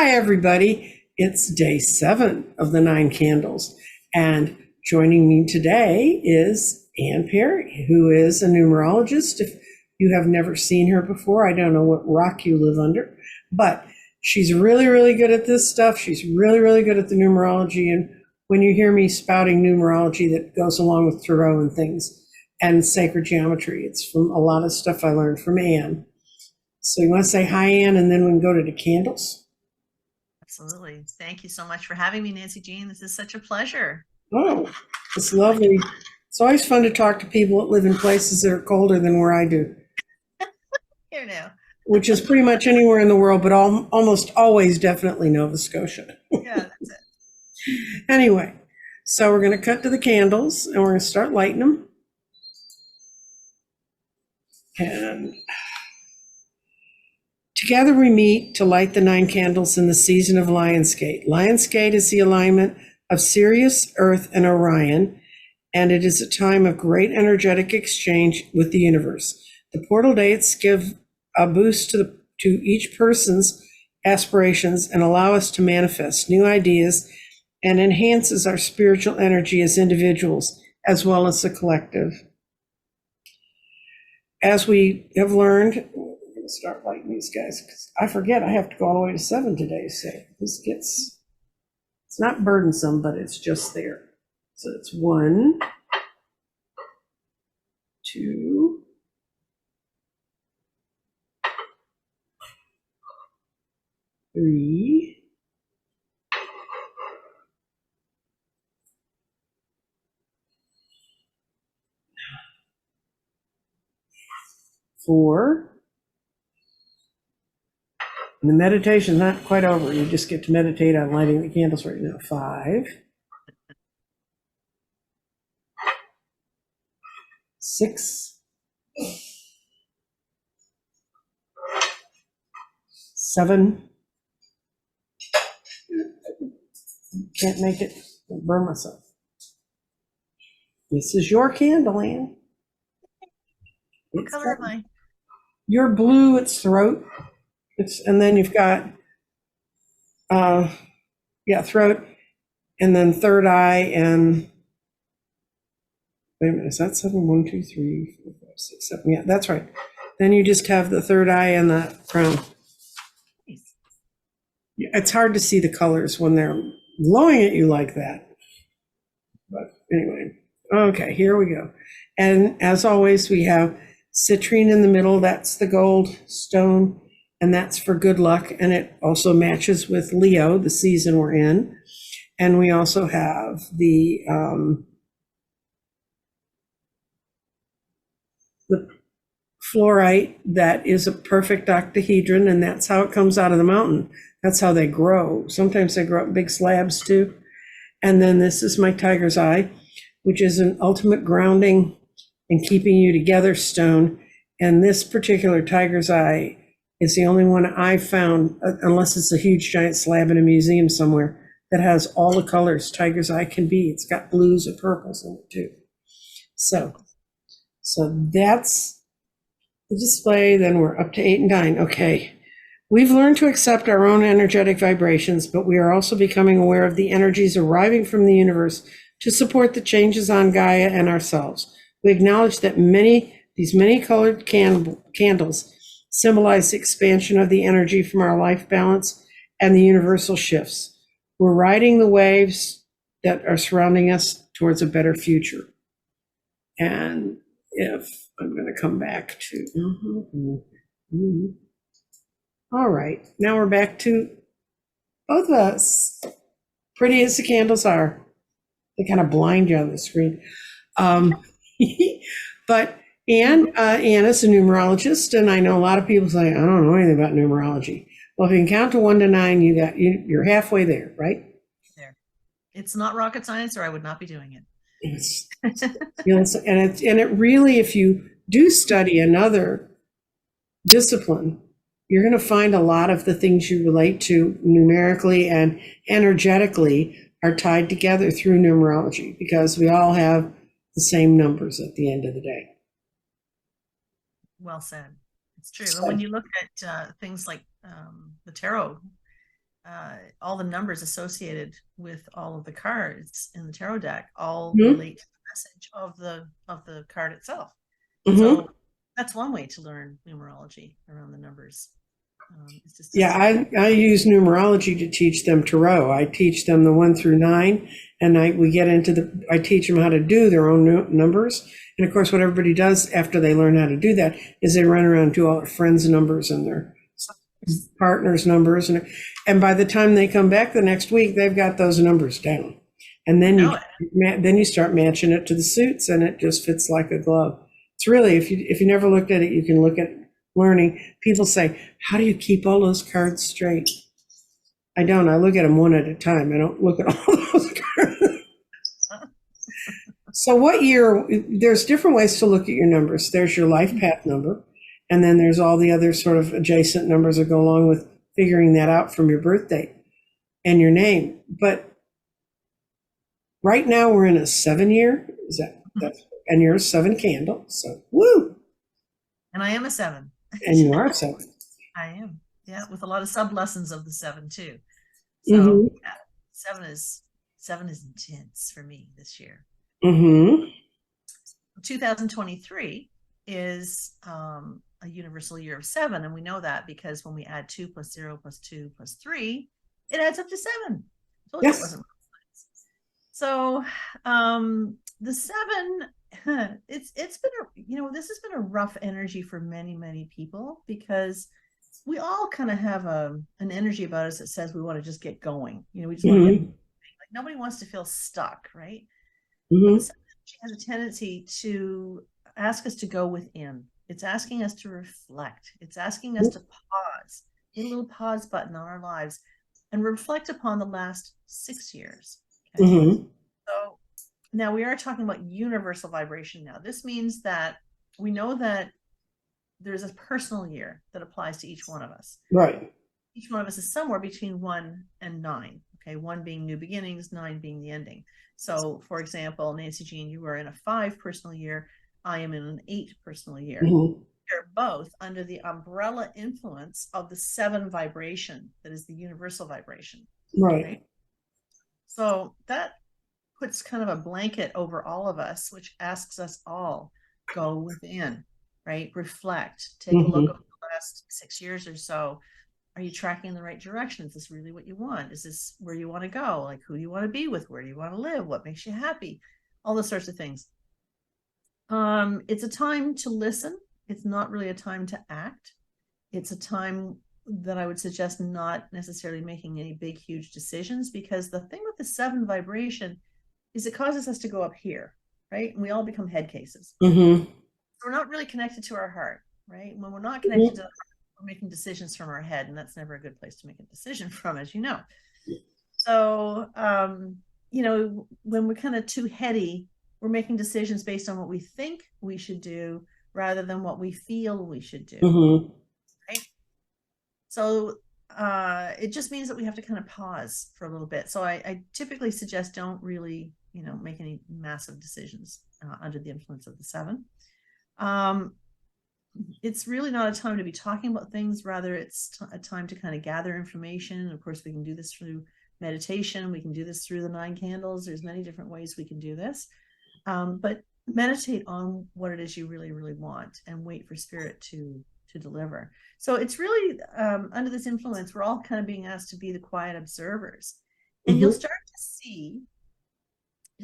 Hi, everybody. It's day 7 of the 9 candles. And joining me today is Ann Perry, who is a numerologist. If you have never seen her before, I don't know what rock you live under, but she's really, really good at this stuff. She's really, really good at the numerology. And when you hear me spouting numerology that goes along with tarot and things and sacred geometry, it's from a lot of stuff I learned from Ann. So you want to say hi, Ann, and then we can go to the candles? Absolutely. Thank you so much for having me, Nancy Jean. This is such a pleasure. Oh, it's lovely. It's always fun to talk to people that live in places that are colder than where I do, Here now. which is pretty much anywhere in the world, but almost always definitely Nova Scotia. Yeah, that's it. Anyway, so we're going to cut to the candles and we're going to start lighting them. And together we meet to light the 9 candles in the season of Lionsgate. Lionsgate is the alignment of Sirius, Earth, and Orion, and it is a time of great energetic exchange with the universe. The portal dates give a boost to each person's aspirations and allow us to manifest new ideas and enhances our spiritual energy as individuals as well as the collective. As we have learned, we're going to start lighting these guys because I forget I have to go all the way to 7 today. So this gets, it's not burdensome, but it's just there. So it's 1, 2, 3, 4. And the meditation's not quite over. You just get to meditate on lighting the candles right now. 5, 6, 7. Can't make it. I'll burn myself. This is your candle, Ann. What color am I? You're blue, it's throat. And then you've got, throat, and then third eye, and wait a minute, is that 7? 1, 2, 3, 4, 5, 6, 7. Yeah, that's right. Then you just have the third eye and the crown. Nice. It's hard to see the colors when they're glowing at you like that. But anyway, okay, here we go. And as always, we have citrine in the middle. That's the gold stone, and that's for good luck. And it also matches with Leo, the season we're in. And we also have the fluorite that is a perfect octahedron, and that's how it comes out of the mountain. That's how they grow. Sometimes they grow up in big slabs too. And then this is my tiger's eye, which is an ultimate grounding and keeping you together stone. And this particular tiger's eye is the only one I found, unless it's a huge giant slab in a museum somewhere, that has all the colors tiger's eye can be. It's got blues and purples in it too. So that's the display. Then we're up to 8 and 9. Okay. We've learned to accept our own energetic vibrations, but we are also becoming aware of the energies arriving from the universe to support the changes on Gaia and ourselves. We acknowledge that these many colored candles symbolize the expansion of the energy from our life balance and the universal shifts. We're riding the waves that are surrounding us towards a better future. And if I'm going to come back to, all right, now we're back to both of us. Pretty as the candles are, they kind of blind you on the screen. But Ann is a numerologist, and I know a lot of people say, I don't know anything about numerology. Well, if you can count to 1 to 9, you're halfway there, right? There. It's not rocket science, or I would not be doing it. Yes. And it really, if you do study another discipline, you're going to find a lot of the things you relate to numerically and energetically are tied together through numerology, because we all have the same numbers at the end of the day. Well said. It's true. And when you look at things like the tarot, all the numbers associated with all of the cards in the tarot deck all Mhm. relate to the message of the card itself. Mhm. So that's one way to learn numerology around the numbers. It's just to Yeah, see. I use numerology to teach them tarot. I teach them the 1 through 9, and we get into I teach them how to do their own numbers. And of course, what everybody does after they learn how to do that is they run around and do all their friends' numbers and their partners' numbers, and by the time they come back the next week, they've got those numbers down. And You then know it. then you start matching it to the suits, and it just fits like a glove. It's really, if you never looked at it, you can look at learning. People say, "How do you keep all those cards straight?" I don't. I look at them one at a time. I don't look at all those cards. So what year, there's different ways to look at your numbers. There's your life path number, and then there's all the other sort of adjacent numbers that go along with figuring that out from your birth date and your name. But right now we're in a 7 year. Is that's and you're a 7 candle. So woo. And I am a 7. And you are 7. I am. Yeah, with a lot of sub lessons of the 7 too. So Mm-hmm. yeah, 7 is intense for me this year. Mm-hmm. 2023 is a universal year of 7, and we know that because when we add 2 plus 0 plus 2 plus 3, it adds up to 7. I told you it Yes. wasn't. So the 7, it's been this has been a rough energy for many people, because we all kind of have an energy about us that says we want to just get going. We just want to get, Mm-hmm. like, nobody wants to feel stuck, right? But the Mm-hmm. 7 energy has a tendency to ask us to go within. It's asking us to reflect. It's asking us to pause, hit a little pause button on our lives, and reflect upon the last 6 years. Okay. Mm-hmm. So now we are talking about universal vibration now. This means that we know that there's a personal year that applies to each one of us. Right. Each one of us is somewhere between 1 and 9. Okay, 1 being new beginnings, 9 being the ending. So, for example, Nancy Jean, you are in a 5 personal year. I am in an 8 personal year. Mm-hmm. We're both under the umbrella influence of the 7 vibration that is the universal vibration. Right. Right. So that puts kind of a blanket over all of us, which asks us all, go within, right? Reflect, take a look Mm-hmm. over the last 6 years or so. Are you tracking in the right direction? Is this really what you want? Is this where you want to go? Like, who do you want to be with? Where do you want to live? What makes you happy? All those sorts of things. It's a time to listen. It's not really a time to act. It's a time that I would suggest not necessarily making any big, huge decisions, because the thing with the 7 vibration is it causes us to go up here, right? And we all become head cases. Mm-hmm. We're not really connected to our heart, right? When we're not connected Mm-hmm. to the heart, we're making decisions from our head, and that's never a good place to make a decision from, as you know. So, when we're kind of too heady, we're making decisions based on what we think we should do rather than what we feel we should do, Mm-hmm. right? So it just means that we have to kind of pause for a little bit. So I typically suggest don't really, make any massive decisions under the influence of the 7. It's really not a time to be talking about things. Rather, it's a time to kind of gather information. Of course, we can do this through meditation. We can do this through the 9 candles. There's many different ways we can do this. But meditate on what it is you really, really want, and wait for spirit to deliver. So it's really under this influence, we're all kind of being asked to be the quiet observers, and you'll Mm-hmm.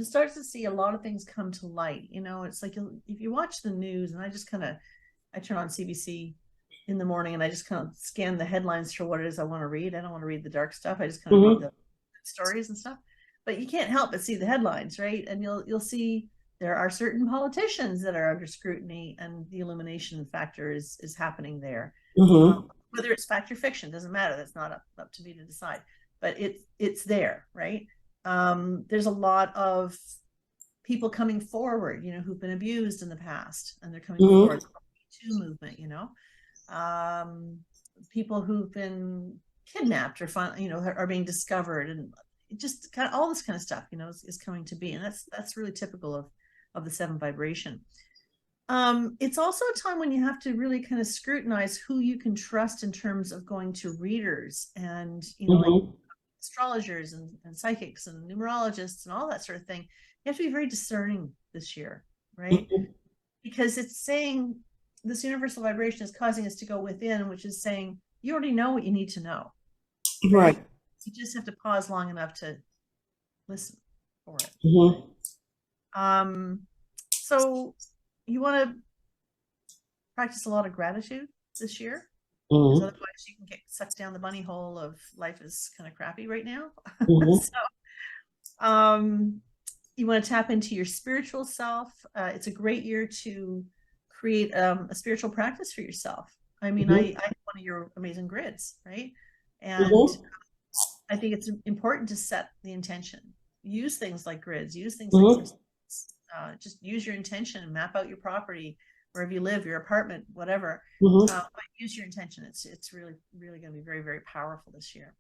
start to see a lot of things come to light. It's like if you watch the news, and I turn on CBC in the morning, and I just kind of scan the headlines for what it is I want to read. I don't want to read the dark stuff. I just kind of read Mm-hmm. the stories and stuff. But you can't help but see the headlines, right? And you'll see there are certain politicians that are under scrutiny, and the illumination factor is happening there. Mm-hmm. Whether it's fact or fiction doesn't matter. That's not up to me to decide. But it's there, right? There's a lot of people coming forward, who've been abused in the past, and they're coming Mm-hmm. forward. The Me Too movement, people who've been kidnapped or are being discovered, and just kind of all this kind of stuff, is coming to be, and that's really typical of the 7 vibration. It's also a time when you have to really kind of scrutinize who you can trust in terms of going to readers and, like Mm-hmm. astrologers and psychics and numerologists and all that sort of thing. You have to be very discerning this year, right? Mm-hmm. Because it's saying this universal vibration is causing us to go within, which is saying you already know what you need to know, Right. right? You just have to pause long enough to listen for it. Mm-hmm. So you want to practice a lot of gratitude this year, because Mm-hmm. otherwise you can get sucked down the bunny hole of life is kind of crappy right now. Mm-hmm. So you want to tap into your spiritual self. It's a great year to create a spiritual practice for yourself. I mean, I have one of your amazing grids, right? And Mm-hmm. I think it's important to set the intention. Use things like grids, use things like Mm-hmm. crystals. Just use your intention, map out your property, wherever you live, your apartment, whatever. Mm-hmm. But use your intention. It's really, really going to be very, very powerful this year.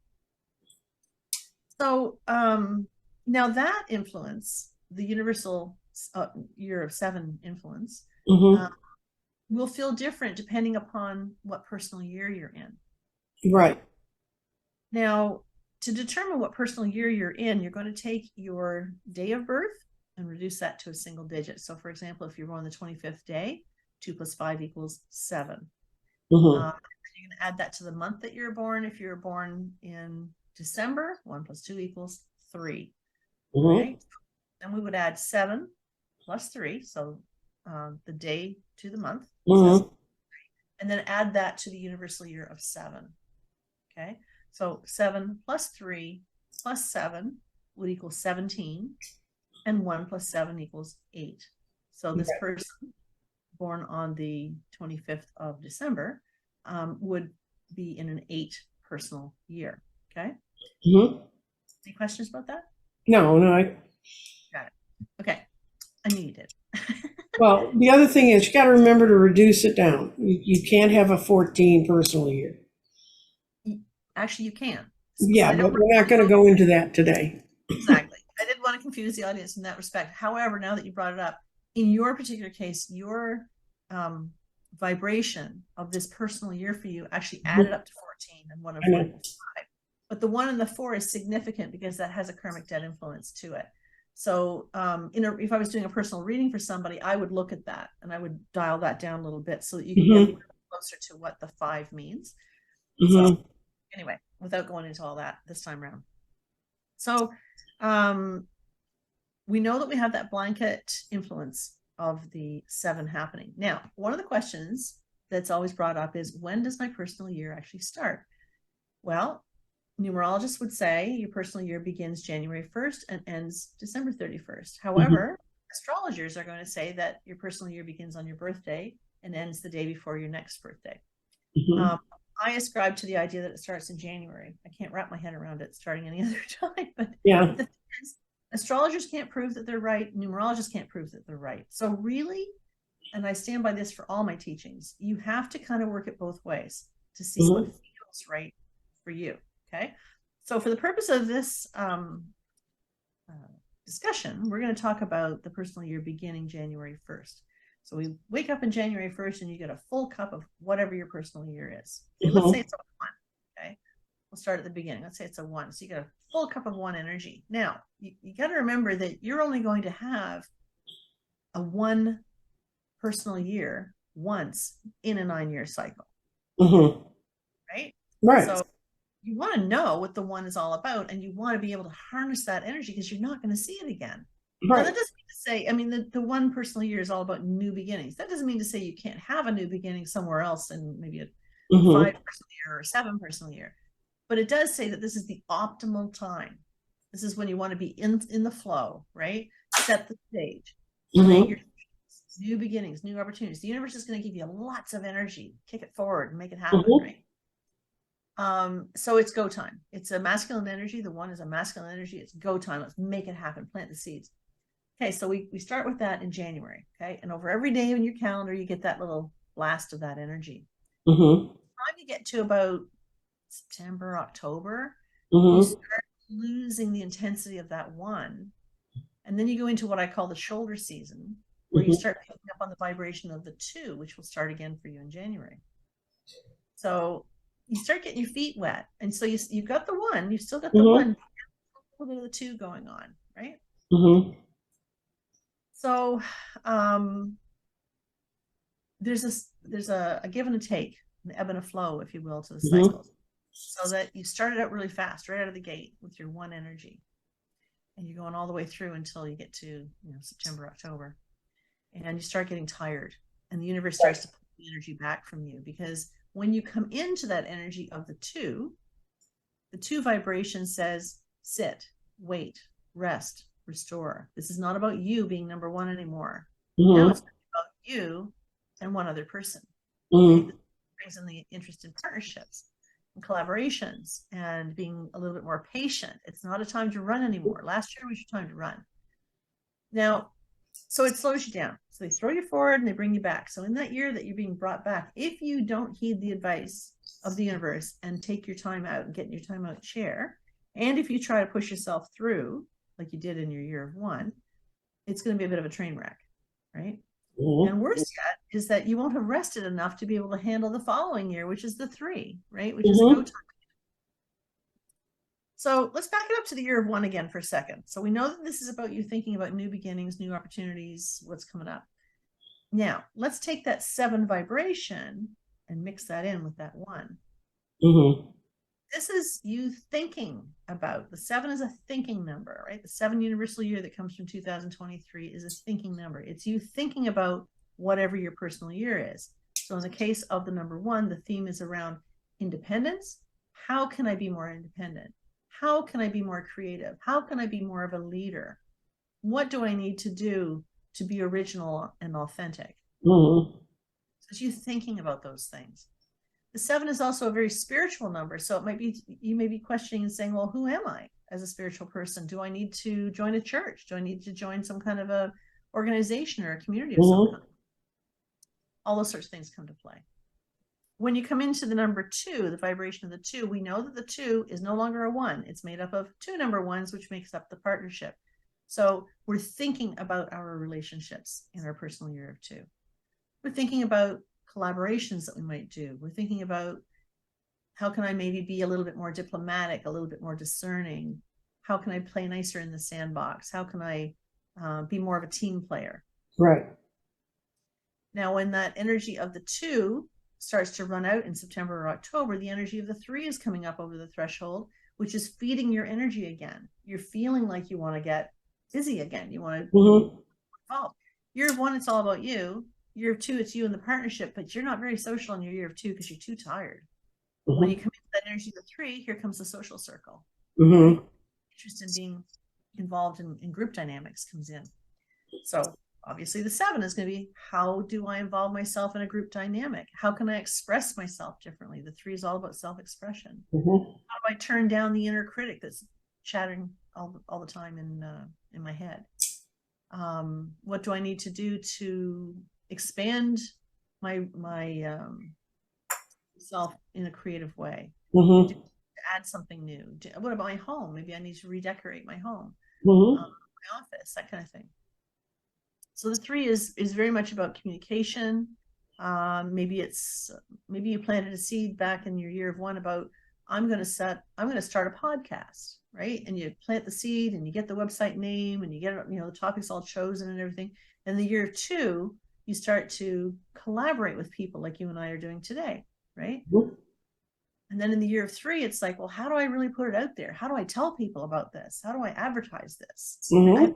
So now that influence, the universal year of 7 influence, uh, Mm-hmm. will feel different depending upon what personal year you're in. Right. Now, to determine what personal year you're in, you're going to take your day of birth and reduce that to a single digit. So, for example, if you're born the 25th day, 2 plus 5 equals 7. Mm-hmm. You can add that to the month that you're born. If you're born in December, 1 plus 2 equals 3. Mm-hmm. Right? Then we would add 7 plus 3. So the day to the month, Mm-hmm. 7, and then add that to the universal year of 7. Okay. So 7 plus 3 plus 7 would equal 17, and 1 plus 7 equals 8. So this person born on the 25th of December would be in an 8 personal year. Okay. Mm-hmm. Any questions about that? No, no. Got it. Okay. I knew you did. Well, the other thing is you got to remember to reduce it down. You can't have a 14 personal year. Actually, you can. Yeah, I don't but we're not going to really go into that today. exactly. I didn't want to confuse the audience in that respect. However, now that you brought it up, in your particular case, your um, vibration of this personal year for you actually added up to 14, and 1 and I 4 know. equals 5. But the 1 and the 4 is significant because that has a karmic debt influence to it. So, if I was doing a personal reading for somebody, I would look at that and I would dial that down a little bit so that you can get Mm-hmm. closer to what the 5 means. So, Mm-hmm. anyway, without going into all that this time around. So, um, we know that we have that blanket influence of the 7 happening. Now, one of the questions that's always brought up is, when does my personal year actually start? Well, numerologists would say your personal year begins January 1st and ends December 31st. However, astrologers are going to say that your personal year begins on your birthday and ends the day before your next birthday. Mm-hmm. I ascribe to the idea that it starts in January. I can't wrap my head around it starting any other time, but Yeah. the thing is, astrologers can't prove that they're right. Numerologists can't prove that they're right. So really, and I stand by this for all my teachings, you have to kind of work it both ways to see what Mm-hmm. feels right for you. Okay. So for the purpose of this uh, discussion, we're going to talk about the personal year beginning January 1st. So we wake up in January 1st and you get a full cup of whatever your personal year is. Okay, let's say Mm-hmm. it's a 1. Okay. We'll start at the beginning. Let's say it's a 1. So you get a full cup of 1 energy. Now, you got to remember that you're only going to have a 1 personal year once in a 9-year cycle, Mm-hmm. right? Right. So you want to know what the 1 is all about, and you want to be able to harness that energy because you're not going to see it again. Now, Right. that doesn't mean to say, I mean, the 1 personal year is all about new beginnings. That doesn't mean to say you can't have a new beginning somewhere else and maybe a 5 Mm-hmm. personal year or a 7 personal year. But it does say that this is the optimal time. This is when you want to be in the flow, right? Set the stage, plant Mm-hmm. your new beginnings, new opportunities. The universe is going to give you lots of energy, kick it forward and make it happen, Mm-hmm. right? So it's go time. It's a masculine energy. The 1 is a masculine energy. It's go time. Let's make it happen. Plant the seeds. Okay, so we start with that in January. Okay, and over every day in your calendar, you get that little blast of that energy. Mm-hmm. Time you get to about September, October, you Mm-hmm. start losing the intensity of that 1, and then you go into what I call the shoulder season. where you start picking up on the vibration of the 2, which will start again for you in January. So you start getting your feet wet. And so you've got the 1, you've still got the 1, a little bit of the 2 going on, right? So there's a give and a take, an ebb and a flow, if you will, to the cycles. So that you started out really fast, right out of the gate with your 1 energy. And you're going all the way through until you get to, September, October. And you start getting tired. And the universe starts to pull the energy back from you, because when you come into that energy of the 2 vibration says sit, wait, rest, restore. This is not about you being number 1 anymore. Now it's about you and one other person. Right? This brings in the interest in partnerships and collaborations and being a little bit more patient. It's not a time to run anymore. Last year was your time to run. Now, so it slows you down. So they throw you forward and they bring you back. So in that year that you're being brought back, if you don't heed the advice of the universe and take your time out and get in your time out chair, and if you try to push yourself through like you did in your year of 1, it's going to be a bit of a train wreck, right? And worse yet is that you won't have rested enough to be able to handle the following year, which is the 3, right? Which is a go time. So let's back it up to the year of 1 again for a second. So we know that this is about you thinking about new beginnings, new opportunities, what's coming up. Now, let's take that 7 vibration and mix that in with that 1. This is you thinking about, the 7 is a thinking number, right? The 7 universal year that comes from 2023 is a thinking number. It's you thinking about whatever your personal year is. So in the case of the number 1, the theme is around independence. How can I be more independent? How can I be more creative? How can I be more of a leader? What do I need to do to be original and authentic? So it's you thinking about those things. The 7 is also a very spiritual number. So it might be, you may be questioning and saying, well, who am I as a spiritual person? Do I need to join a church? Do I need to join some kind of a organization or a community of some kind? All those sorts of things come to play. When you come into the number 2, the vibration of the 2, we know that the 2 is no longer a 1. It's made up of 2 number 1s, which makes up the partnership. So we're thinking about our relationships in our personal year of 2. We're thinking about collaborations that we might do. We're thinking about how can I maybe be a little bit more diplomatic, a little bit more discerning? How can I play nicer in the sandbox? How can I be more of a team player? Right. Now, when that energy of the 2 starts to run out in September or October, the energy of the 3 is coming up over the threshold, which is feeding your energy again. You're feeling like you want to get busy again. You want to evolve. Year of 1, it's all about you. Year of 2, it's you and the partnership, but you're not very social in your year of 2 because you're too tired. When you come into that energy of the 3, here comes the social circle. Interest in being involved in group dynamics comes in. So obviously the 7 is going to be, how do I involve myself in a group dynamic? How can I express myself differently? The 3 is all about self-expression. How do I turn down the inner critic that's chattering all the time in my head? What do I need to do to expand my self in a creative way? To add something new. What about my home? Maybe I need to redecorate my home, my office, that kind of thing. So the 3 is very much about communication. Maybe you planted a seed back in your year of 1 about, I'm going to start a podcast, right? And you plant the seed and you get the website name and you get, the topics all chosen and everything. And the year 2, you start to collaborate with people like you and I are doing today, right? And then in the year of 3, it's like, well, how do I really put it out there? How do I tell people about this? How do I advertise this? I have to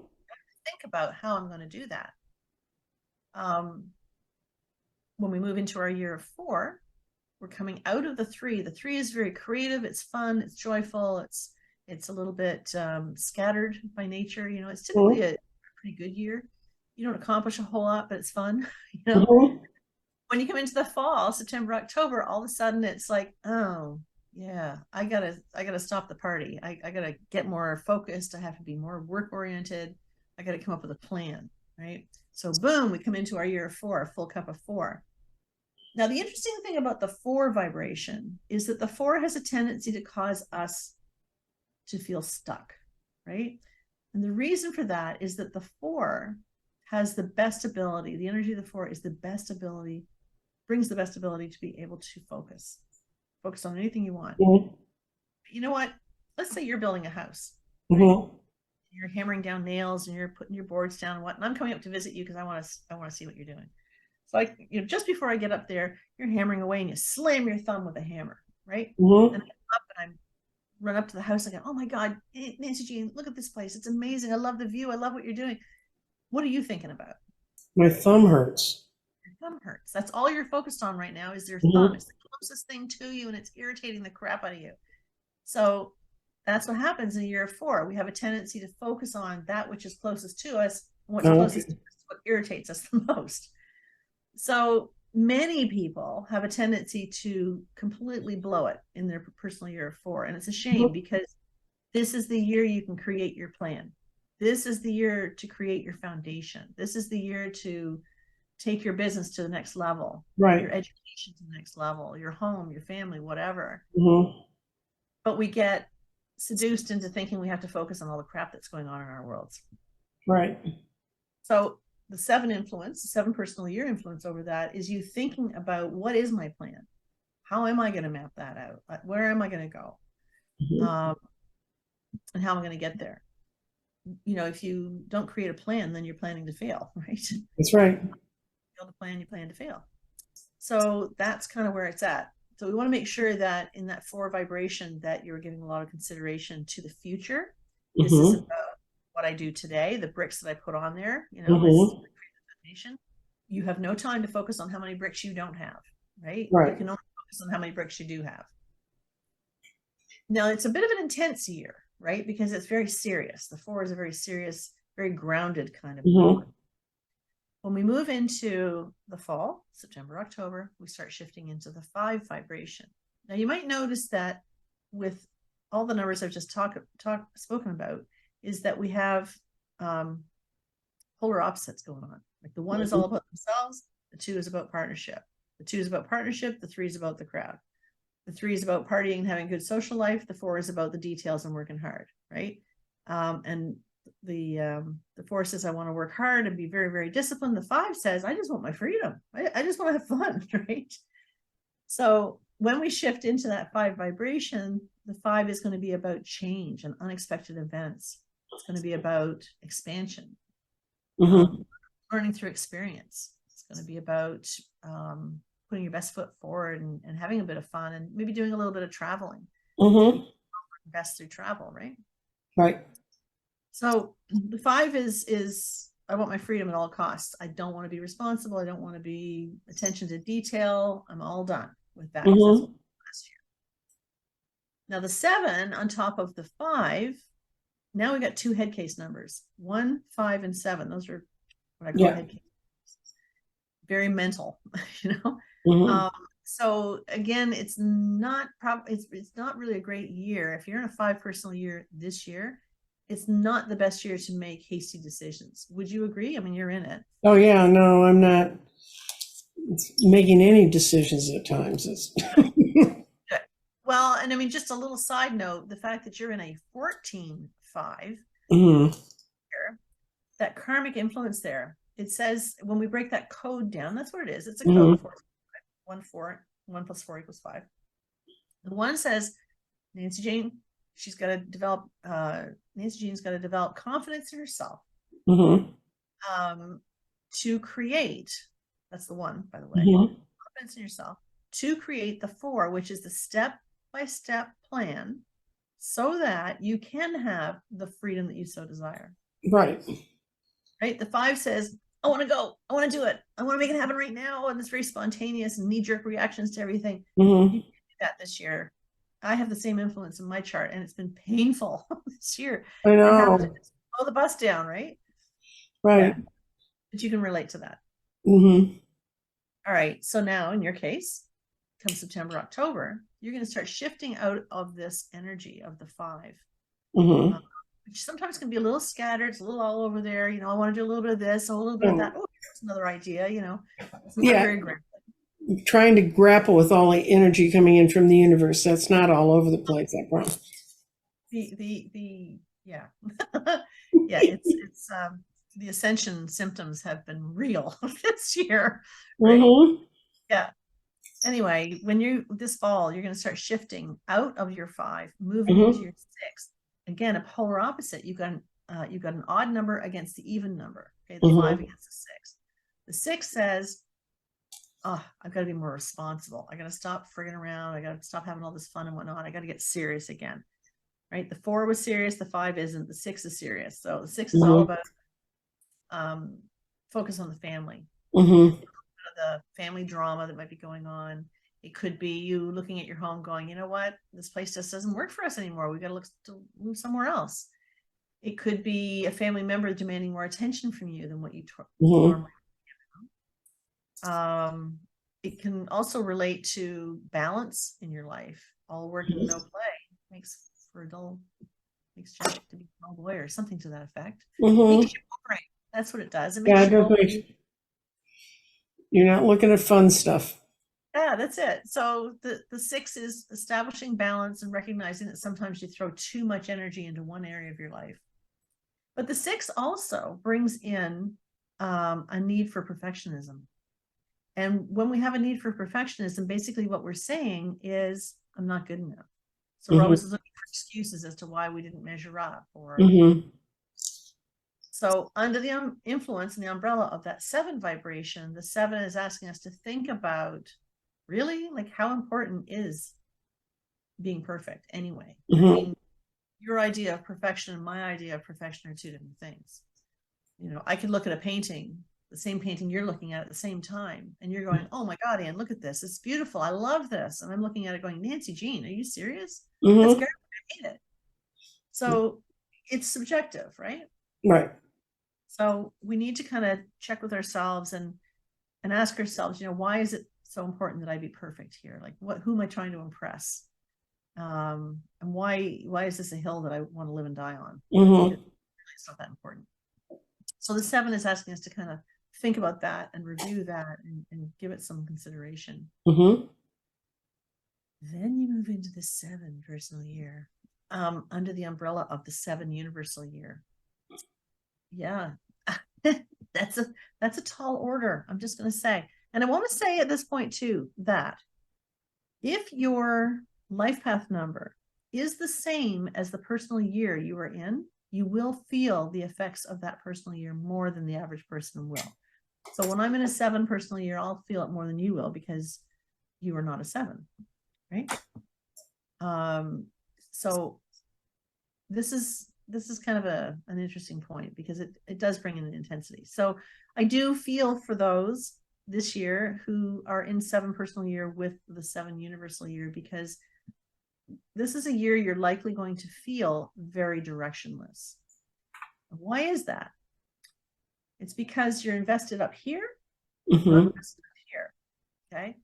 think about how I'm going to do that. When we move into our year of 4, we're coming out of the 3. The 3 is very creative. It's fun. It's joyful. It's a little bit scattered by nature. It's typically a pretty good year. You don't accomplish a whole lot, but it's fun. When you come into the fall, September, October, all of a sudden it's like, oh yeah, I gotta stop the party. I gotta get more focused. I have to be more work oriented. I gotta come up with a plan, right? So boom, we come into our year of 4, a full cup of 4. Now, the interesting thing about the 4 vibration is that the 4 has a tendency to cause us to feel stuck, right? And the reason for that is that the 4 has the best ability. The energy of the 4 is the best ability, brings the best ability to be able to focus on anything you want. Mm-hmm. You know what? Let's say you're building a house. Right? Mm-hmm. You're hammering down nails and you're putting your boards down and what. And I'm coming up to visit you because I want to see what you're doing. So just before I get up there, you're hammering away and you slam your thumb with a hammer, right? Mm-hmm. And I get up and I run up to the house and I go, oh my God, Nancy Jean, look at this place. It's amazing. I love the view. I love what you're doing. What are you thinking about? My thumb hurts. Your thumb hurts. That's all you're focused on right now is your thumb. Mm-hmm. It's the closest thing to you and it's irritating the crap out of you. So that's what happens in year 4. We have a tendency to focus on that which is closest to us. And what's closest to us is what irritates us the most. So many people have a tendency to completely blow it in their personal year of 4. And it's a shame because this is the year you can create your plan. This is the year to create your foundation. This is the year to take your business to the next level, right? Your education to the next level, your home, your family, whatever. Mm-hmm. But we get seduced into thinking we have to focus on all the crap that's going on in our worlds. Right. So the 7 influence, the 7 personal year influence over that is you thinking about what is my plan? How am I going to map that out? Where am I going to go? Mm-hmm. And how am I going to get there? If you don't create a plan, then you're planning to fail, right? That's right. You build a plan, you plan to fail. So that's kind of where it's at. So we want to make sure that in that 4 vibration that you're giving a lot of consideration to the future. This is about what I do today, the bricks that I put on there, is foundation. You have no time to focus on how many bricks you don't have, right? Right. You can only focus on how many bricks you do have. Now it's a bit of an intense year, right? Because it's very serious. The 4 is a very serious, very grounded kind of number. When we move into the fall, September, October, we start shifting into the 5 vibration. Now you might notice that with all the numbers I've just spoken about is that we have polar opposites going on. Like the 1 is all about themselves, the 2 is about partnership. The 2 is about partnership, the 3 is about the crowd. The 3 is about partying and having a good social life. The 4 is about the details and working hard, right? And the 4 says, I want to work hard and be very, very disciplined. The 5 says, I just want my freedom. I just want to have fun, right? So when we shift into that 5 vibration, the 5 is going to be about change and unexpected events. It's going to be about expansion, learning through experience. It's going to be about putting your best foot forward and having a bit of fun and maybe doing a little bit of traveling. Best through travel, right? Right. So the 5 is I want my freedom at all costs. I don't want to be responsible. I don't want to be attention to detail. I'm all done with that. That's what last year. Now the 7 on top of the 5, now we got 2 head case numbers, 1, 5, and 7. Those are what I call head case. Very mental, So again, it's not really a great year. If you're in a 5 personal year this year, it's not the best year to make hasty decisions. Would you agree? I mean, you're in it. Oh yeah, no, I'm not making any decisions at times. Well, and I mean, just a little side note, the fact that you're in a 14-5 that karmic influence there, it says when we break that code down, that's what it is. It's a code. 1 plus 4 equals 5. The 1 says Nancy Jean's got to develop confidence in herself to create. That's the 1, by the way. Confidence in yourself to create the 4, which is the step-by-step plan, so that you can have the freedom that you so desire. Right. Right. The 5 says, I want to go. I want to do it. I want to make it happen right now. And it's very spontaneous and knee-jerk reactions to everything. You can do that this year. I have the same influence in my chart, and it's been painful this year. I know. I have to just slow the bus down, right? Right. Yeah. But you can relate to that. All right. So now, in your case, come September, October, you're going to start shifting out of this energy of the 5. Which sometimes can be a little scattered. It's a little all over there. I want to do a little bit of this, a little bit of that. Oh, that's another idea. It's not very great. Trying to grapple with all the energy coming in from the universe. That's not all over the place, I promise. Yeah. Yeah, it's the ascension symptoms have been real this year, right? Mm-hmm. Yeah. Anyway, when you this fall, you're going to start shifting out of your 5, moving into Mm-hmm. your 6. Again, a polar opposite. You've got an odd number against the even number. Okay, the 5 against the 6. The 6 says, "Oh, I've got to be more responsible. I got to stop frigging around. I got to stop having all this fun and whatnot. I got to get serious again." Right? The 4 was serious. The 5 isn't. The 6 is serious. So the 6 is all Mm-hmm. about focus on the family. Mm-hmm. The family drama that might be going on. It could be you looking at your home going, you know what, this place just doesn't work for us anymore. We got to look to move somewhere else. It could be a family member demanding more attention from you than what you Mm-hmm. normally. It can also relate to balance in your life. All work and no play makes for a dull, makes Jack to be a dull boy or something to that effect. Mm-hmm. Makes you boring. That's what it does. It Yeah, makes it you does boring. make, you're not looking at fun stuff. Yeah, that's it. So the 6 is establishing balance and recognizing that sometimes you throw too much energy into one area of your life. But the 6 also brings in a need for perfectionism. And when we have a need for perfectionism, basically what we're saying is, I'm not good enough. So we're always looking for excuses as to why we didn't measure up. Or Mm-hmm. so under the influence and the umbrella of that 7 vibration, the 7 is asking us to think about, really, like, how important is being perfect anyway? I Mm-hmm. mean, your idea of perfection and my idea of perfection are 2 different things. I could look at a painting, the same painting you're looking at the same time, and you're going, oh my God, Anne, look at this. It's beautiful. I love this. And I'm looking at it going, Nancy Jean, are you serious? That's Mm-hmm. garbage. I hate it. So it's subjective, right? Right. So we need to kind of check with ourselves and ask ourselves, why is it so important that I be perfect here? Like, who am I trying to impress? And why is this a hill that I want to live and die on? I think it's not that important. So the 7 is asking us to kind of think about that and review that and give it some consideration. Mm-hmm. Then you move into the 7 personal year, under the umbrella of the 7 universal year. Yeah, that's a tall order. I'm just going to say, and I want to say at this point too, that if your life path number is the same as the personal year you are in, you will feel the effects of that personal year more than the average person will. So when I'm in a 7 personal year, I'll feel it more than you will because you are not a 7, right? So this is kind of an interesting point because it does bring in an intensity. So I do feel for those this year who are in 7 personal year with the 7 universal year, because this is a year you're likely going to feel very directionless. Why is that? It's because you're invested up here, not invested up here. Okay.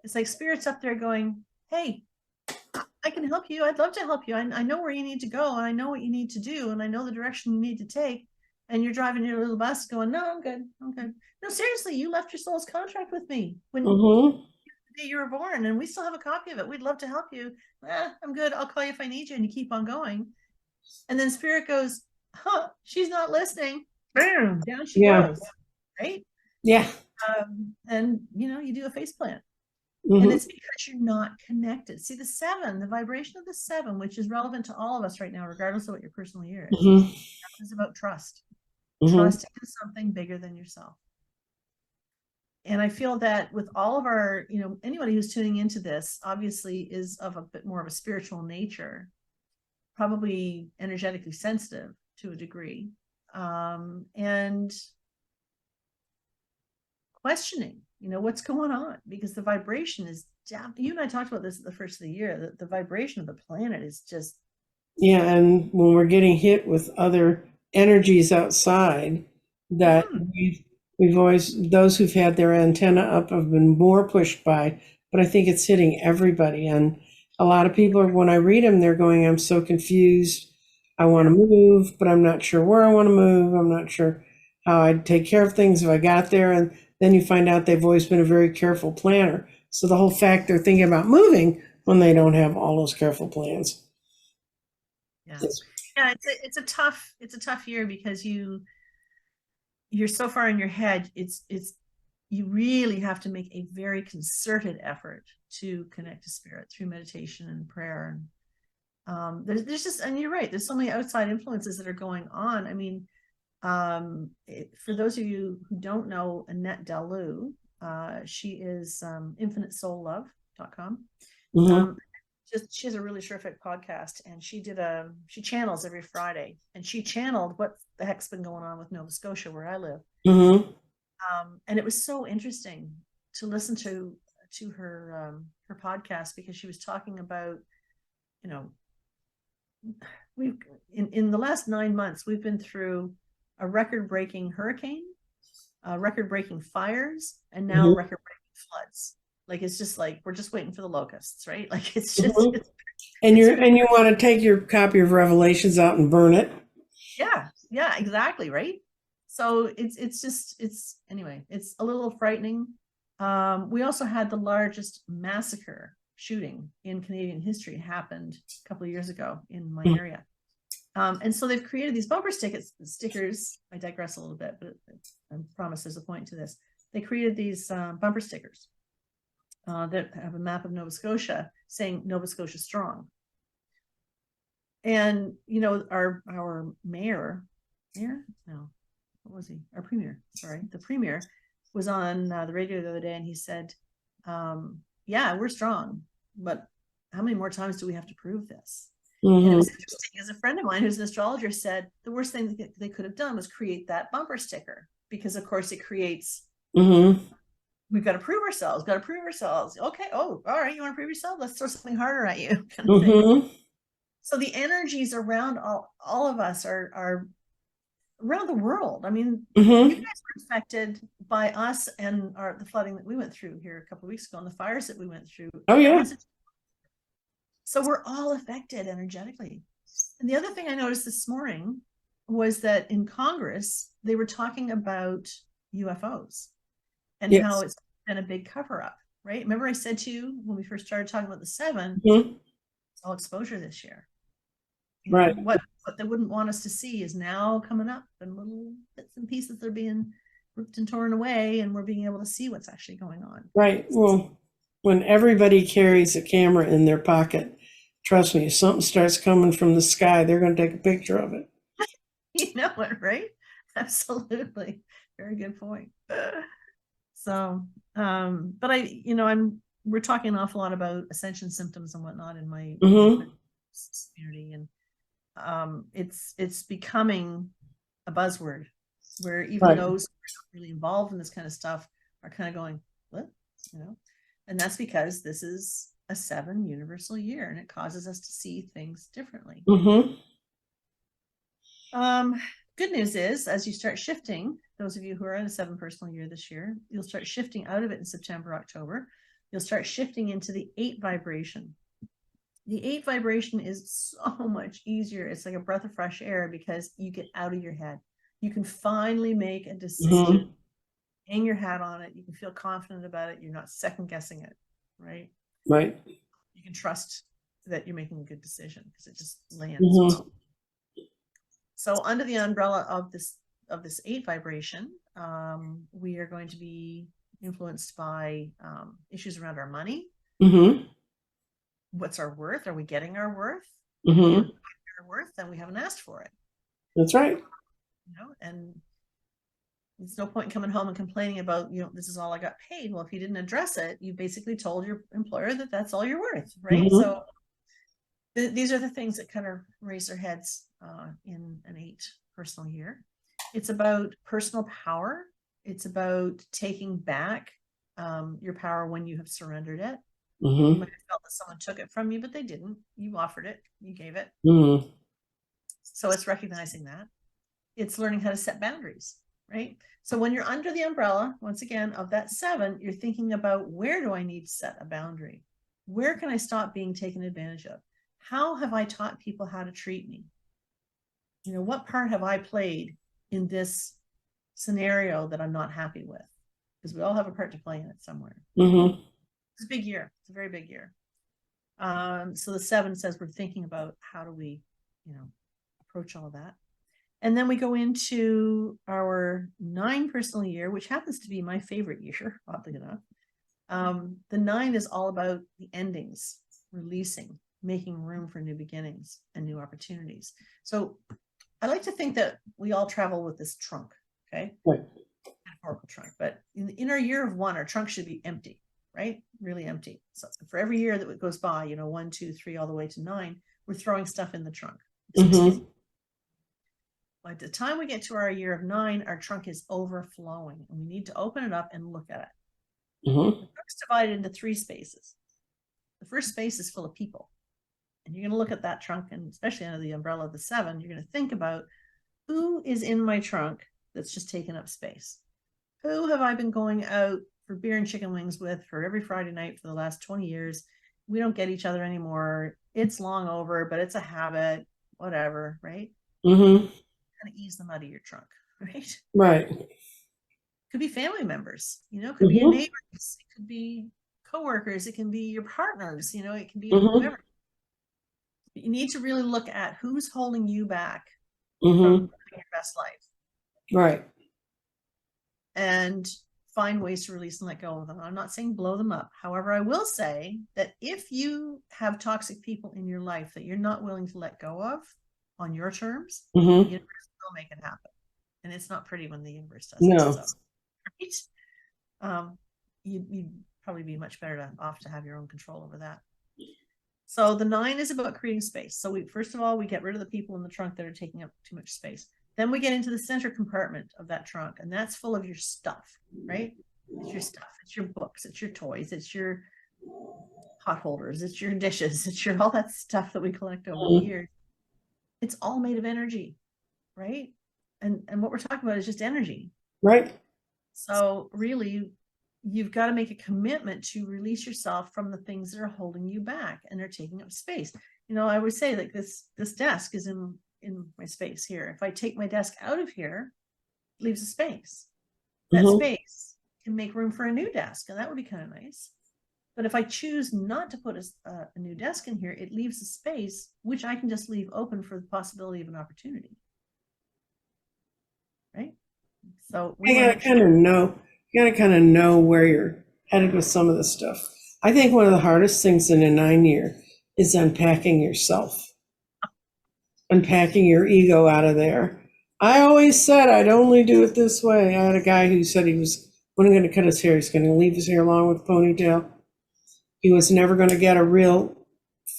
It's like spirit's up there going, hey, I can help you. I'd love to help you. I know where you need to go, and I know what you need to do, and I know the direction you need to take. And you're driving your little bus going, no, I'm good. I'm good. No, seriously, you left your soul's contract with me when the day you were born, and we still have a copy of it. We'd love to help you. I'm good. I'll call you if I need you. And you keep on going. And then spirit goes, she's not listening. Boom, down she goes. Right? Yeah. And you do a face plant. Mm-hmm. And it's because you're not connected. See, the 7, the vibration of the 7, which is relevant to all of us right now, regardless of what your personal year is about trust. Trust in something bigger than yourself. And I feel that with all of our, anybody who's tuning into this obviously is of a bit more of a spiritual nature, probably energetically sensitive to a degree, and questioning, what's going on, because the vibration is down. You and I talked about this at the first of the year, that the vibration of the planet is just. Yeah, and when we're getting hit with other energies outside, that we've always, those who've had their antenna up have been more pushed by, but I think it's hitting everybody. And a lot of people, when I read them, they're going, I'm so confused. I want to move, but I'm not sure where I want to move. I'm not sure how I'd take care of things if I got there. And then you find out they've always been a very careful planner. So the whole fact they're thinking about moving when they don't have all those careful plans. Yeah, it's a tough year because you you're so far in your head, you really have to make a very concerted effort to connect to spirit through meditation and prayer. And there's just, and you're right, there's so many outside influences that are going on. I mean, for those of you who don't know Annette Delou, she is infinitesoulLove.com. Mm-hmm. She has a really terrific podcast, and she channels every Friday, and she channeled what the heck's been going on with Nova Scotia, where I live. Mm-hmm. And it was so interesting to listen to her podcast, because she was talking about, you know, we've in the last 9 months we've been through a record-breaking hurricane, record-breaking fires, and now Mm-hmm. record-breaking floods. Like, it's just like we're just waiting for the locusts, right? Like, it's just Mm-hmm. And it's you want to take your copy of Revelations out and burn it. yeah, exactly, right. So it's anyway, it's a little frightening. We also had the largest massacre shooting in Canadian history happened a couple of years ago in my area. And so they've created these bumper stickers. I digress a little bit, but I promise there's a point to this. They created these bumper stickers that have a map of Nova Scotia saying Nova Scotia strong. And, you know, our mayor, no, what was he? Our premier, sorry. The premier was on the radio the other day, and he said, yeah, we're strong, but how many more times do we have to prove this? Mm-hmm. And it was interesting, as a friend of mine who's an astrologer said, the worst thing that they could have done was create that bumper sticker, because of course it creates, Mm-hmm. we've got to prove ourselves, Okay. Oh, all right. You want to prove yourself? Let's throw something harder at you. Kind of thing. Mm-hmm. So the energies around all of us are around the world. I mean, Mm-hmm. you guys were affected by us and the flooding that we went through here a couple of weeks ago, and the fires that we went through. Oh yeah. So we're all affected energetically. And the other thing I noticed this morning was that in Congress, they were talking about UFOs and Yes. how it's been a big cover up, right? Remember I said to you when we first started talking about the 7, Mm-hmm. it's all exposure this year. Right. What they wouldn't want us to see is now coming up, and little bits and pieces are being ripped and torn away, and we're being able to see what's actually going on. Right. Well, when everybody carries a camera in their pocket, trust me, if something starts coming from the sky, they're going to take a picture of it. You know it, right? Absolutely. Very good point. So, but we're talking an awful lot about ascension symptoms and whatnot in my Mm-hmm. community, and it's becoming a buzzword where even Right. those who are not really involved in this kind of stuff are kind of going, what? You know, and that's because this is a 7 universal year, and it causes us to see things differently. Mm-hmm. Good news is, as you start shifting, those of you who are in a 7 personal year this year, you'll start shifting out of it in September, October. You'll start shifting into the 8 vibration. The 8 vibration is so much easier. It's like a breath of fresh air, because you get out of your head. You can finally make a decision, Mm-hmm. hang your hat on it. You can feel confident about it. You're not second guessing it, right? Right. You can trust that you're making a good decision because it just lands Mm-hmm. well. So under the umbrella of this 8 vibration, we are going to be influenced by issues around our money. Mm-hmm. What's our worth? Are we getting our worth? Mm-hmm. Our worth, then we haven't asked for it. That's right. You know, and there's no point in coming home and complaining about, this is all I got paid. Well, if you didn't address it, you basically told your employer that that's all you're worth, right? Mm-hmm. So these are the things that kind of raise their heads in an 8 personal year. It's about personal power. It's about taking back your power when you have surrendered it. Mm-hmm. You might have felt that someone took it from you, but they didn't. You offered it. You gave it. Mm-hmm. So it's recognizing that. It's learning how to set boundaries, right? So when you're under the umbrella, once again, of that 7, you're thinking about, where do I need to set a boundary? Where can I stop being taken advantage of? How have I taught people how to treat me? What part have I played in this scenario that I'm not happy with? Because we all have a part to play in it somewhere. Mm-hmm. It's a big year. It's a very big year. So the 7 says we're thinking about how do we, approach all of that. And then we go into our 9 personal year, which happens to be my favorite year, oddly enough. The 9 is all about the endings, releasing, making room for new beginnings and new opportunities. So I like to think that we all travel with this trunk, okay? Right. Metaphorical trunk. But in our year of 1, our trunk should be empty, right? Really empty. So for every year that goes by, 1, 2, 3, all the way to 9, we're throwing stuff in the trunk. Mm-hmm. By the time we get to our year of 9, our trunk is overflowing, and we need to open it up and look at it. Mm-hmm. The trunk's divided into 3 spaces. The first space is full of people. And you're going to look at that trunk, and especially under the umbrella of the 7, you're going to think about who is in my trunk that's just taking up space. Who have I been going out for beer and chicken wings with for every Friday night for the last 20 years? We don't get each other anymore. It's long over, but it's a habit, whatever, right? Mm-hmm. Kind of ease them out of your trunk, right? Right. Could be family members, could be your Mm-hmm. neighbors, it could be coworkers, it can be your partners, it can be Mm-hmm. whoever. You need to really look at who's holding you back Mm-hmm. from living your best life, Right. and find ways to release and let go of them. I'm not saying blow them up. However, I will say that if you have toxic people in your life that you're not willing to let go of on your terms, the Mm-hmm. universe will make it happen. And it's not pretty when the universe does No. it. So, right? You'd probably be much better off to have your own control over that. So the 9 is about creating space. So first of all, we get rid of the people in the trunk that are taking up too much space. Then we get into the center compartment of that trunk, and that's full of your stuff, right? It's your stuff. It's your books. It's your toys. It's your pot holders. It's your dishes. It's all that stuff that we collect over the years. It's all made of energy, right? And what we're talking about is just energy. Right. So really, you've got to make a commitment to release yourself from the things that are holding you back and they're taking up space. I always say, like, this desk is in my space here. If I take my desk out of here, it leaves a space. That Mm-hmm. space can make room for a new desk, and that would be kind of nice. But if I choose not to put a new desk in here, it leaves a space which I can just leave open for the possibility of an opportunity. Right? So You gotta kind of know where you're headed with some of this stuff. I think one of the hardest things in a 9 year is unpacking yourself, unpacking your ego out of there. I always said I'd only do it this way. I had a guy who said he wasn't going to cut his hair. He's going to leave his hair long with a ponytail. He was never going to get a real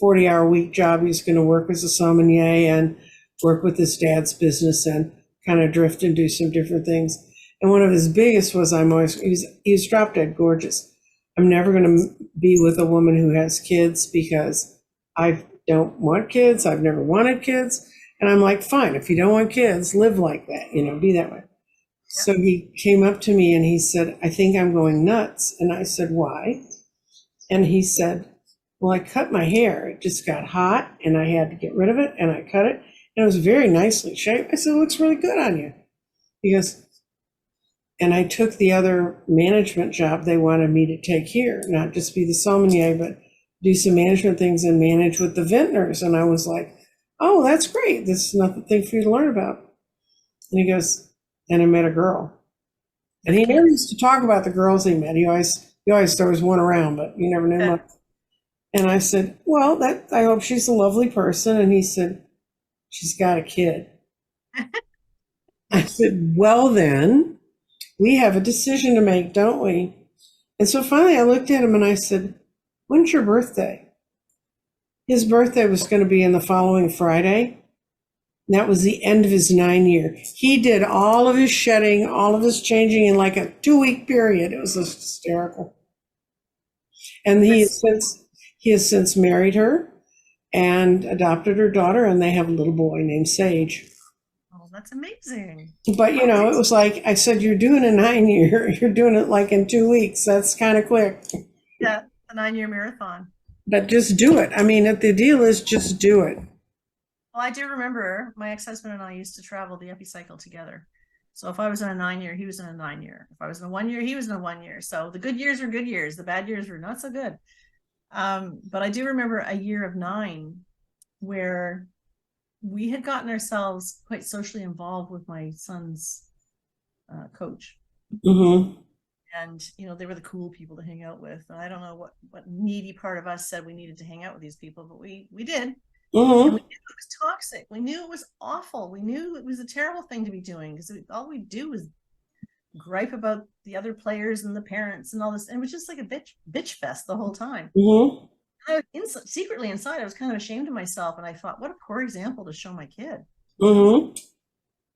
40-hour week job. He was going to work as a sommelier and work with his dad's business and kind of drift and do some different things. And one of his biggest was he's drop dead gorgeous. I'm never going to be with a woman who has kids because I don't want kids. I've never wanted kids. And I'm like, fine, if you don't want kids, live like that, be that way. So he came up to me and he said, I think I'm going nuts. And I said, why? And he said, well, I cut my hair. It just got hot and I had to get rid of it. And I cut it. And it was very nicely shaped. I said, it looks really good on you. He goes, and I took the other management job they wanted me to take here, not just be the sommelier, but do some management things and manage with the vintners. And I was like, oh, that's great. This is another thing for you to learn about. And he goes, and I met a girl. And he never used to talk about the girls he met. He always throws one around, but you never knew much. And I said, well, I hope she's a lovely person. And he said, she's got a kid. I said, well, then we have a decision to make, don't we? And so finally I looked at him and I said, when's your birthday? His birthday was going to be in the following Friday. And that was the end of his 9 year. He did all of his shedding, all of his changing in like a 2-week period. It was just hysterical. And he has since married her and adopted her daughter, and they have a little boy named Sage. Oh, that's amazing. But, it was like, I said, you're doing a 9 year, you're doing it like in 2 weeks. That's kind of quick. Yeah, a 9-year marathon. But just do it. I mean, the deal is just do it. Well, I do remember my ex-husband and I used to travel the epicycle together. So if I was in a 9 year, he was in a 9 year. If I was in a 1 year, he was in a 1 year. So the good years were good years. The bad years were not so good. But I do remember a year of 9 where we had gotten ourselves quite socially involved with my son's coach. Mm-hmm. And they were the cool people to hang out with. And I don't know what needy part of us said we needed to hang out with these people, but we did. Mm-hmm. And we knew it was toxic. We knew it was awful. We knew it was a terrible thing to be doing, because all we do was gripe about the other players and the parents and all this. And it was just like a bitch fest the whole time. Mm-hmm. Secretly inside, I was kind of ashamed of myself. And I thought, what a poor example to show my kid. Mm-hmm.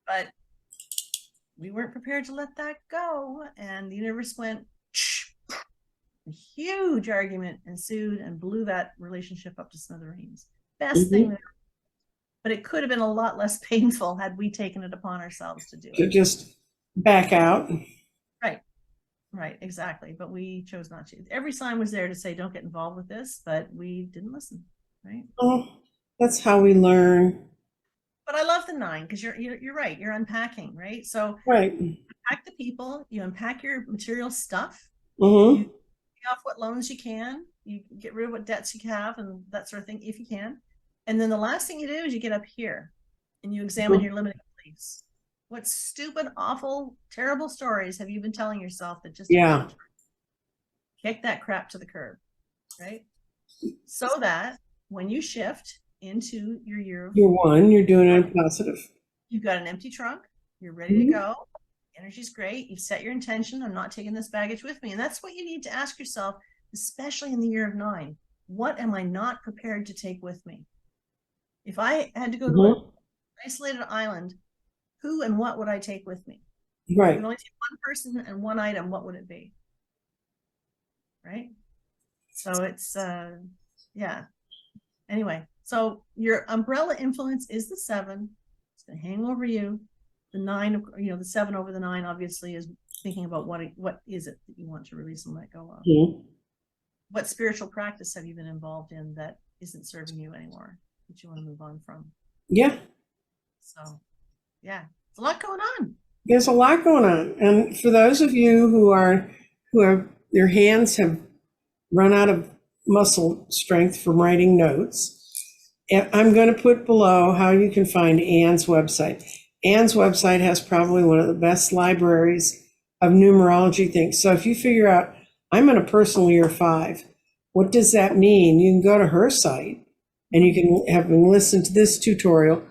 But we weren't prepared to let that go. And the universe went, a huge argument ensued and blew that relationship up to smithereens. Best thing that, but it could have been a lot less painful had we taken it upon ourselves to do To it. just back out. Right, exactly. But we chose not to. Every sign was there to say, don't get involved with this, but we didn't listen. Right. Oh, that's how we learn. But I love the 9, because you're right. You're unpacking, right? So Right. you unpack the people, you unpack your material stuff, Mm-hmm. you pay off what loans you can, you get rid of what debts you have and that sort of thing if you can. And then the last thing you do is you get up here and you examine your limiting beliefs. What stupid, awful, terrible stories have you been telling yourself that just kick that crap to the curb, right? So that when you shift into your year of You're 1, you're doing it positive. You've got an empty trunk, you're ready to go, energy's great, you've set your intention, I'm not taking this baggage with me. And that's what you need to ask yourself, especially in the year of 9. What am I not prepared to take with me? If I had to go to an isolated island, who and what would I take with me? Right. I could only take one person and one item, what would it be? Right? So it's, Anyway, so your umbrella influence is the 7. It's going to hang over you. The 9, the 7 over the 9, obviously, is thinking about what is it that you want to release and let go of. What spiritual practice have you been involved in that isn't serving you anymore, that you want to move on from? Yeah. So, yeah, it's a lot going on. There's a lot going on. And for those of you who have your hands have run out of muscle strength from writing notes, I'm going to put below how you can find Anne's website. Anne's website has probably one of the best libraries of numerology things. So if you figure out, I'm in a personal year 5, what does that mean? You can go to her site and you can have them listen to this tutorial,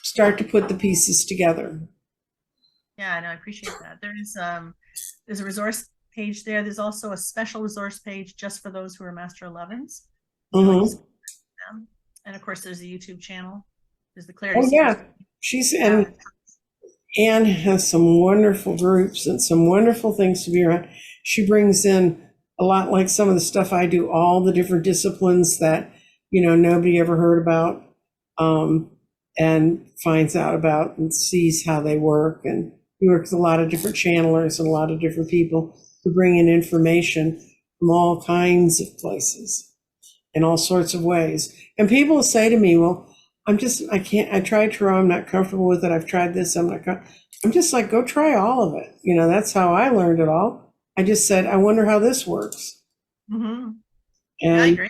start to put the pieces together. Yeah, I appreciate that. There's a resource page there. There's also a special resource page just for those who are Master 11s. And of course, there's a YouTube channel. There's the Clarity. Oh yeah, and Anne has some wonderful groups and some wonderful things to be around. She brings in a lot, like some of the stuff I do, all the different disciplines that nobody ever heard about, and finds out about and sees how they work. And we work with a lot of different channelers and a lot of different people who bring in information from all kinds of places in all sorts of ways. And people will say to me, well, I tried tarot, I'm not comfortable with it. I've tried this, I'm just like, go try all of it. That's how I learned it all. I just said, I wonder how this works. Mm-hmm. And I agree.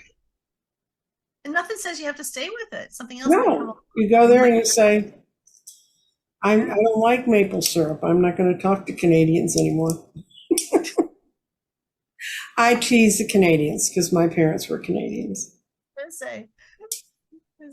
And nothing says you have to stay with it. Something else. No, you go there and you say, I don't like maple syrup. I'm not going to talk to Canadians anymore. I tease the Canadians because my parents were Canadians. Say,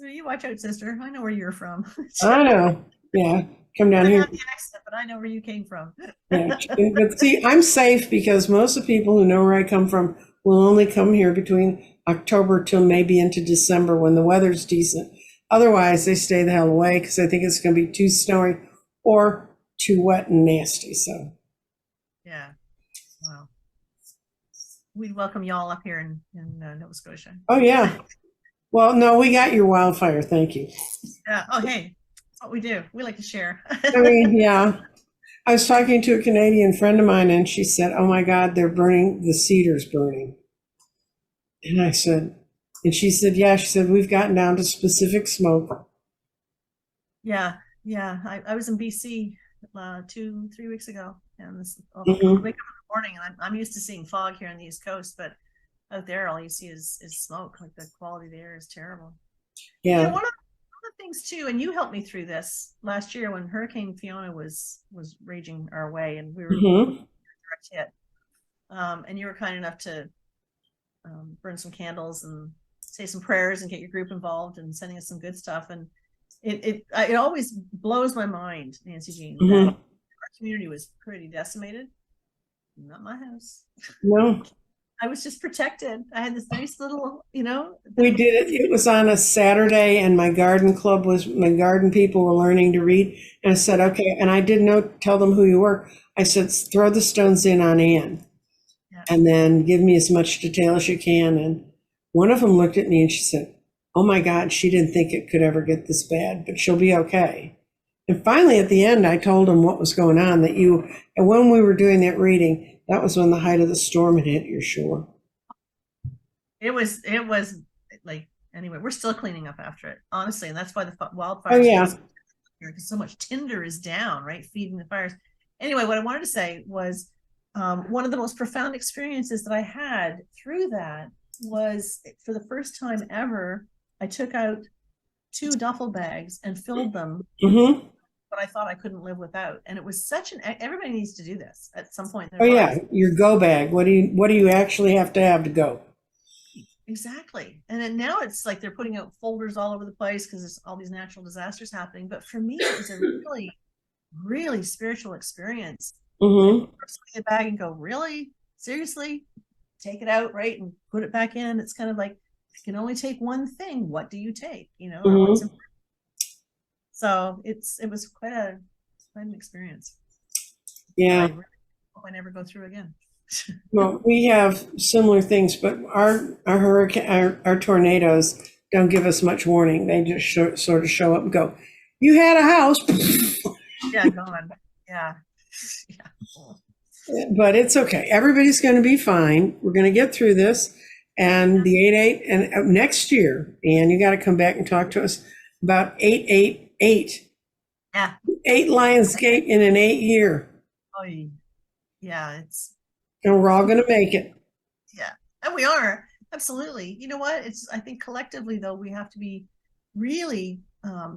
you watch out, sister. I know where you're from. I know. Yeah. Come down here. I have the accent, but I know where you came from. Yeah. But see, I'm safe because most of the people who know where I come from will only come here between October till maybe into December when the weather's decent. Otherwise, they stay the hell away because I think it's going to be too snowy or too wet and nasty. So, yeah. Wow. We'd welcome y'all up here in Nova Scotia. Oh, yeah. Well, no, we got your wildfire. Thank you. Yeah. Oh, hey, that's what we do. We like to share. I mean, yeah. I was talking to a Canadian friend of mine and she said, oh my God, they're burning, the cedar's burning. And I said, and she said, yeah, she said, we've gotten down to specific smoke. Yeah. Yeah. I was in BC 2-3 weeks ago, and this wake up in the morning, and I'm used to seeing fog here on the East Coast, but out there, all you see is smoke. Like the quality of the air is terrible. Yeah. One of the things too, and you helped me through this last year when Hurricane Fiona was raging our way, and we were direct hit. And you were kind enough to burn some candles and say some prayers and get your group involved and sending us some good stuff. And it always blows my mind, Nancy Jean, that our community was pretty decimated. Not my house. No. I was just protected. I had this nice little, We did it. It was on a Saturday, and my garden people were learning to read. And I said, okay. And I didn't tell them who you were. I said, throw the stones in on Ann, and then give me as much detail as you can. And one of them looked at me and she said, oh my God, she didn't think it could ever get this bad, but she'll be okay. And finally, at the end, I told them what was going on, and when we were doing that reading, that was when the height of the storm had hit your shore. It was like, anyway, we're still cleaning up after it, honestly. And that's why the wildfires. Oh, yeah. Because so much tinder is down, right? Feeding the fires. Anyway, what I wanted to say was one of the most profound experiences that I had through that was, for the first time ever, I took out 2 duffel bags and filled them. But I thought I couldn't live without. And it was everybody needs to do this at some point in their lives. Yeah, your go bag. What do you actually have to go? Exactly. And then now it's like they're putting out folders all over the place because there's all these natural disasters happening. But for me, it was a really, really spiritual experience. The bag and go, really? Seriously? Take it out, right? And put it back in. It's kind of like, you can only take one thing. What do you take? So it was quite an experience. Yeah. I really hope I never go through again. Well, we have similar things, but our tornadoes don't give us much warning. They just sort of show up and go, you had a house. Yeah, gone. Yeah. But it's okay. Everybody's going to be fine. We're going to get through this. And the 8-8, and next year, Ann, you got to come back and talk to us about 888. Yeah. 8 Lionsgate in an 8 year. Oh, yeah. And we're all going to make it. Yeah. And we are. Absolutely. You know what? I think collectively, though, we have to be really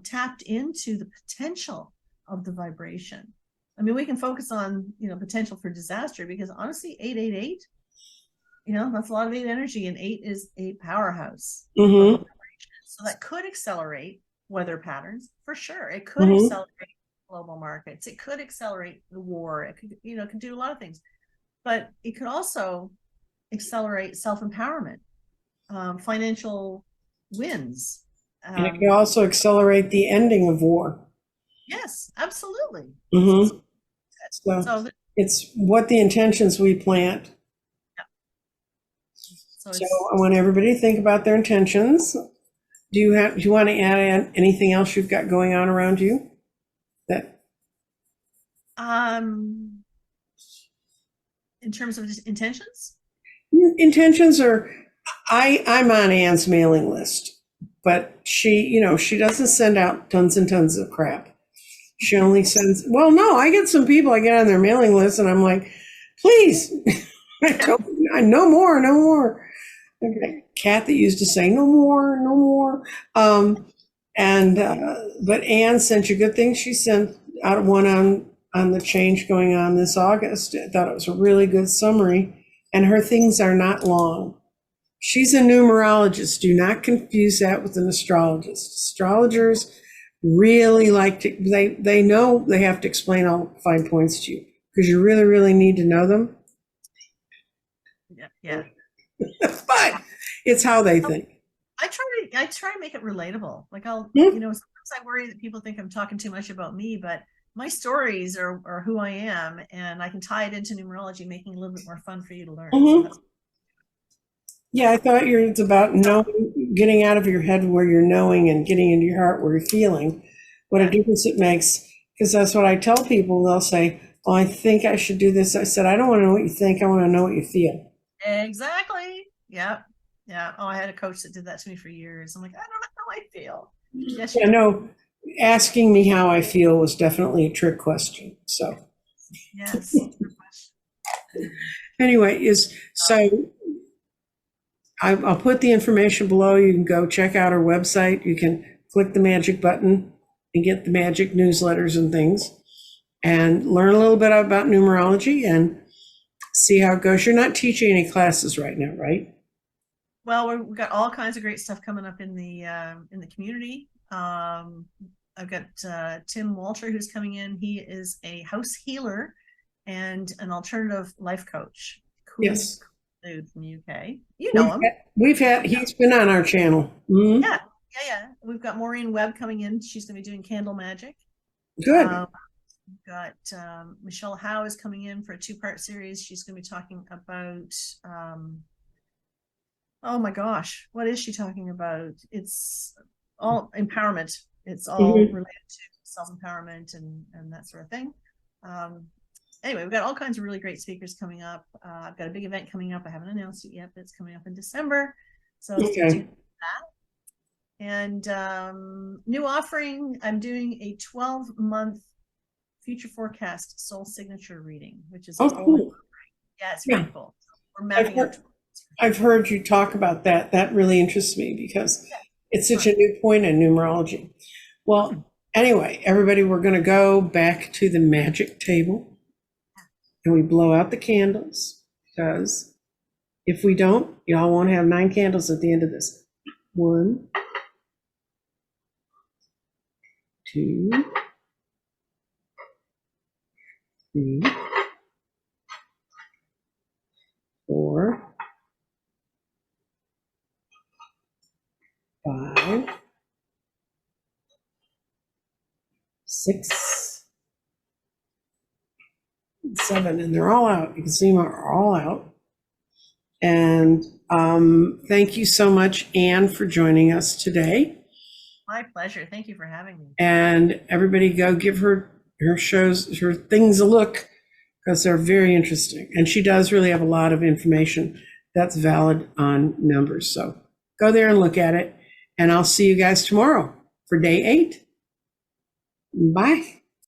tapped into the potential of the vibration. I mean, we can focus on, potential for disaster, because honestly, 888, that's a lot of 8 energy, and 8 is a powerhouse. So that could accelerate weather patterns for sure. It could accelerate global markets. It could accelerate the war. It could do a lot of things, but it could also accelerate self-empowerment, financial wins. And it can also accelerate the ending of war. Yes, absolutely. So it's what the intentions we plant. So I want everybody to think about their intentions. Do you want to add anything else you've got going on around you? In terms of intentions? Intentions are, I'm on Ann's mailing list, but she doesn't send out tons and tons of crap. She only sends, I get some people I get on their mailing list and I'm like, please, no more. Okay. Cat that used to say no more. But Ann sent you good things. She sent out one on the change going on this August. I thought it was a really good summary, and her things are not long. She's a numerologist. Do not confuse that with an astrologist. Astrologers really like to, they know they have to explain all 5 points to you because you really, really need to know them. Yeah. But it's how they think. I try to make it relatable. Like sometimes I worry that people think I'm talking too much about me, but my stories are who I am, and I can tie it into numerology, making it a little bit more fun for you to learn. So yeah, I thought it's about getting out of your head where you're knowing and getting into your heart where you're feeling. What a difference it makes, because that's what I tell people. They'll say, "Oh, I think I should do this." I said, "I don't want to know what you think. I want to know what you feel." Exactly. Yeah. Oh, I had a coach that did that to me for years. I'm like, I don't know how I feel. Yes, I know. Asking me how I feel was definitely a trick question. So. Yes. Anyway, I'll put the information below. You can go check out our website. You can click the magic button and get the magic newsletters and things and learn a little bit about numerology and see how it goes. You're not teaching any classes right now, right? Well, we've got all kinds of great stuff coming up in the community. I've got Tim Walter who's coming in. He is a house healer and an alternative life coach. Yes. Dude from the UK. You know him. He's been on our channel. Mm-hmm. Yeah. We've got Maureen Webb coming in. She's going to be doing candle magic. Good. We've got Michelle Howe is coming in for a 2-part series. She's going to be talking about oh my gosh, what is she talking about? It's all empowerment. It's all related to self-empowerment and that sort of thing. Anyway, we've got all kinds of really great speakers coming up. I've got a big event coming up. I haven't announced it yet, but it's coming up in December. So stay tuned for that. And new offering, I'm doing a 12-month future forecast soul signature reading, which is cool. Yeah, it's really cool. We're mapping out. I've heard you talk about that. That really interests me because it's such a new point in numerology. Well, anyway, everybody, we're going to go back to the magic table and we blow out the candles because if we don't, y'all won't have 9 candles at the end of this. 1, 2, 3, 4, 5, 6, 7, and they're all out. You can see them are all out. And thank you so much, Anne, for joining us today. My pleasure. Thank you for having me. And everybody go give her things a look because they're very interesting. And she does really have a lot of information that's valid on numbers. So go there and look at it. And I'll see you guys tomorrow for day 8. Bye.